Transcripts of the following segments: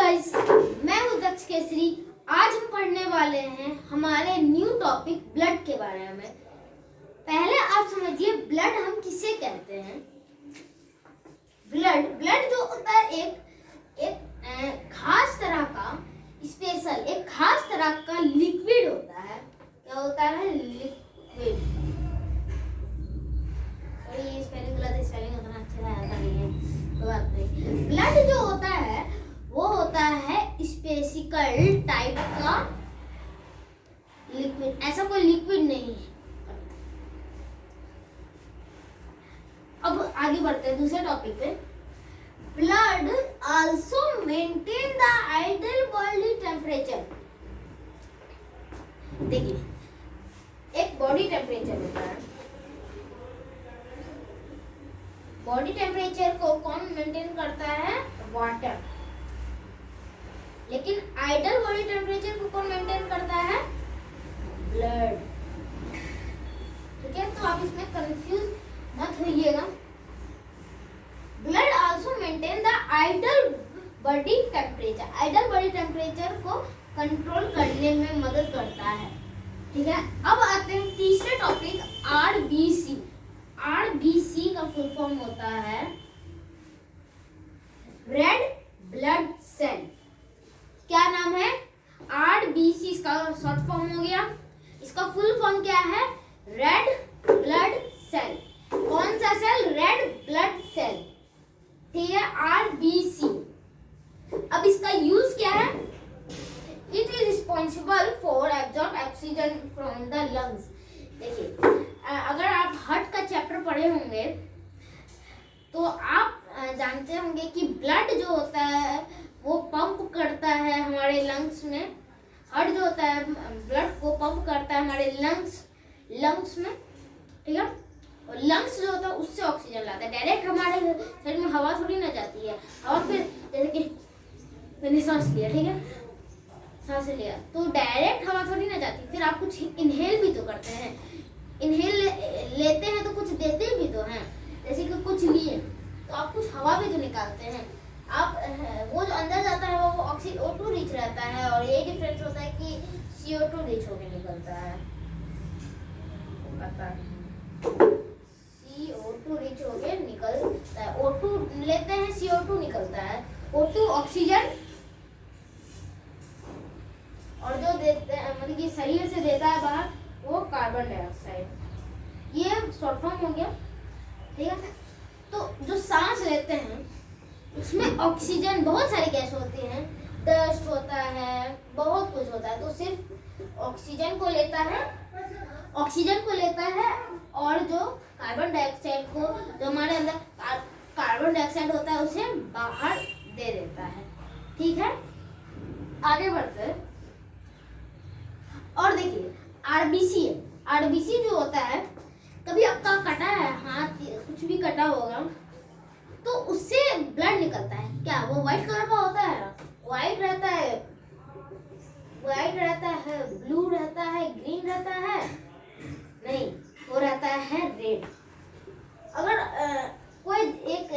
Guys, मैं हूँ दक्ष केसरी। आज हम पढ़ने वाले हैं हमारे न्यू टॉपिक ब्लड के बारे में। पहले आप समझिए ब्लड हम किसे कहते हैं। ब्लड जो होता है एक खास तरह का स्पेशल एक खास तरह का लिक्विड होता है। क्या होता है? लिक्विड। ये स्पेलिंग गलत है, स्पेलिंग उतना अच्छा नहीं है तो बात नहीं। ब्लड जो होता है वो होता है स्पेसिकल टाइप का लिक्विड। ऐसा कोई लिक्विड नहीं है। अब आगे बढ़ते हैं दूसरे टॉपिक पे। Blood also maintain the ideal body temperature. देखिए, एक बॉडी टेम्परेचर होता है। बॉडी टेम्परेचर को कौन मेंटेन करता है? वाटर। लेकिन आइडियल बॉडी टेम्परेचर को कौन मेंटेन करता है? ब्लड। ठीक है, तो आप इसमें कंफ्यूज मत होइएगा। Blood also maintain the ideal body temperature. Ideal body temperature को कंट्रोल करने में मदद करता है। ठीक है, अब आते हैं तीसरे टॉपिक, आरबीसी। आरबीसी का फुल फॉर्म होता है रेड ब्लड सेल। क्या नाम है? आरबीसी। इसका शॉर्ट फॉर्म हो गया। इसका फुल फॉर्म क्या है? Red blood cell. कौन सा सेल? Red blood cell. ठीक है, आरबीसी। अब इसका यूज क्या है? It is responsible for absorb oxygen from the lungs. देखिए, अगर आप हार्ट का चैप्टर पढ़े होंगे तो आप जानते होंगे कि ब्लड जो होता है वो पंप करता है हमारे लंग्स में। हार्ट जो होता है ब्लड को पंप करता है हमारे लंग्स में। ठीक है, और लंग्स जो होता है उससे ऑक्सीजन लाता है। डायरेक्ट हमारे शरीर में हवा थोड़ी ना जाती है। हवा फिर जैसे कि मैंने सांस लिया, ठीक है, सांस लिया तो डायरेक्ट हवा थोड़ी ना जाती। फिर आप कुछ इनहेल भी तो करते हैं। इनहेल लेते हैं तो कुछ देते भी तो हैं। जैसे कि कुछ लिए तो आप कुछ हवा भी तो निकालते हैं। आप वो जो अंदर जाता है वो O2 रिच रहता है, और ये डिफरेंस होता है कि CO2 रिच होकर निकलता है। पता नहीं, CO2 रिच होकर निकलता है। O2 लेते हैं, CO2 निकलता है। O2 ऑक्सीजन, और जो देते हैं मतलब कि शरीर से देता है बाहर वो कार्बन डाइऑक्साइड। ये शॉर्ट फॉर्म हो गया। ठीक है, तो जो सांस लेते हैं उसमें ऑक्सीजन, बहुत सारी गैस होती हैं, डस्ट होता है, बहुत कुछ होता है। तो सिर्फ ऑक्सीजन को लेता है और जो कार्बन डाइऑक्साइड को, जो हमारे अंदर कार्बन डाइऑक्साइड होता है उसे बाहर दे देता है। ठीक है, आगे बढ़ते हैं। और देखिए, आरबीसी जो होता है, कभी आपका कटा है हाथ, कुछ भी कटा होगा तो उससे ब्लड निकलता है। क्या वो व्हाइट कलर का होता है? व्हाइट रहता है, ब्लू रहता है, ग्रीन रहता है? नहीं, वो रहता है रेड। अगर कोई एक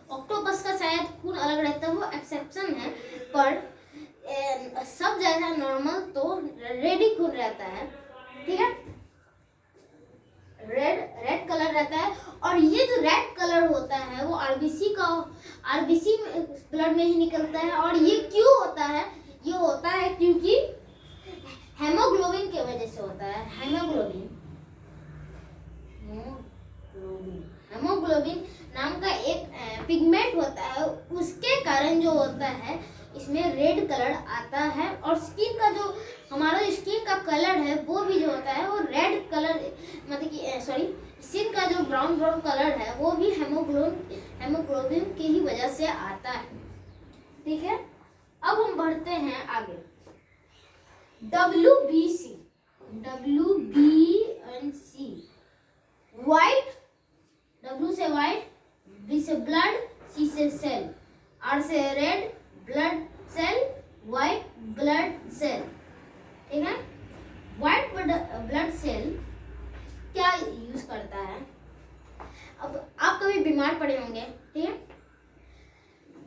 ऑक्टोपस का शायद खून अलग रहता है, वो एक्सेप्शन है, पर सब जगह नॉर्मल तो रेड ही खून रहता है। ठीक है, रेड कलर रहता है। और ये जो रेड कलर होता है वो आरबीसी ब्लड में ही निकलता है। और ये क्यों होता है? ये होता है क्योंकि हेमोग्लोबिन की वजह से होता है। हेमोग्लोबिन नाम का एक पिगमेंट होता है, उसके कारण जो होता है इसमें रेड कलर आता है। और स्किन का जो हमारा स्किन का कलर है वो भी जो होता है वो रेड कलर, मतलब कि स्किन का जो ब्राउन कलर है वो भी हेमोग्लोबिन की ही वजह से आता है। ठीक है, अब हम बढ़ते हैं आगे। WBC white. W से व्हाइट, B से ब्लड, C से सेल, R से red blood cell, white blood cell. ठीक है, व्हाइट ब्लड सेल क्या यूज करता है? अब आप कभी बीमार पड़े होंगे, ठीक है,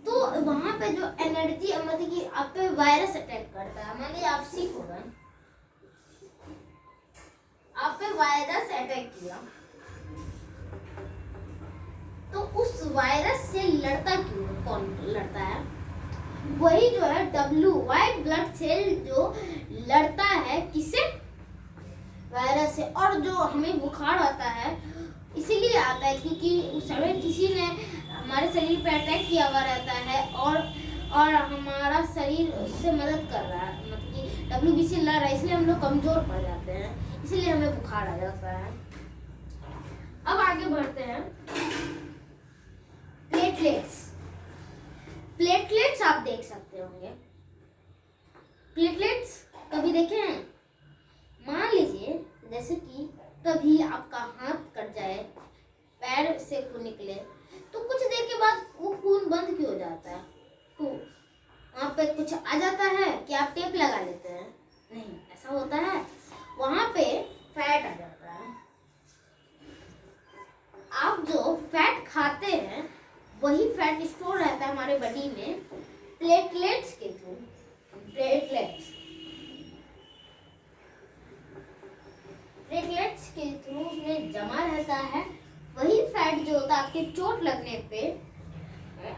तो वहां पे जो एनर्जी मतलब कि आप पे वायरस अटैक करता है, मान लीजिए आप सिक हो गए, आप पे वायरस अटैक किया, तो उस वायरस से लड़ता क्यों, कौन लड़ता है? वही जो है व्हाइट ब्लड सेल जो लड़ता है किससे? वायरस से। और जो हमें बुखार आता है इसीलिए आता है क्योंकि उस समय किसी ने हमारे शरीर पे अटैक किया हुआ रहता है और हमारा शरीर उससे मदद कर रहा है, मतलब कि WBC लड़ रहा है, इसलिए हम लोग कमजोर पड़ जाते हैं, इसलिए हमें बुखार आ जाता है। अब आगे बढ़ते हैं। प्लेटलेट्स। प्लेटलेट्स आप देख सकते होंगे। प्लेटलेट्स कभी देखे हैं? मान लीजिए जैसे कि कभी आपका हाथ कट जाए, पैर से खून निकले, तो कुछ देर के बाद वो खून बंद क्यों हो जाता है? तो वहाँ पे कुछ आ जाता है कि आप टेप लगा लेते हैं? नहीं, ऐसा होता है, वहाँ पे फैट आ जाता है। आप जो फैट खाते हैं वही फैट स्टोर रहता है हमारे बॉडी में प्लेटलेट्स के थ्रू। प्लेटलेट्स के थ्रू उसमें जमा रहता है। वही फैट जो होता है आपके चोट लगने पे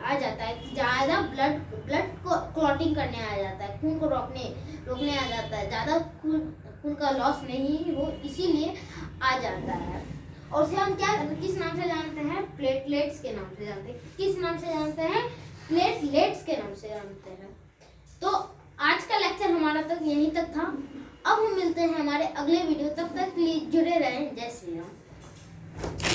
आ जाता है, ज़्यादा ब्लड को क्लॉटिंग करने आ जाता है, खून को रोकने आ जाता है, ज़्यादा खून का लॉस नहीं हो, इसीलिए आ जाता है। और उसे हम किस नाम से जानते हैं? प्लेटलेट्स के नाम से जानते हैं। किस नाम से जानते हैं? प्लेटलेट्स के नाम से जानते हैं। तो आज का लेक्चर हमारा तक यहीं तक था। अब हम मिलते हैं हमारे अगले वीडियो, तब तक प्लीज जुड़े रहें। जय श्री राम।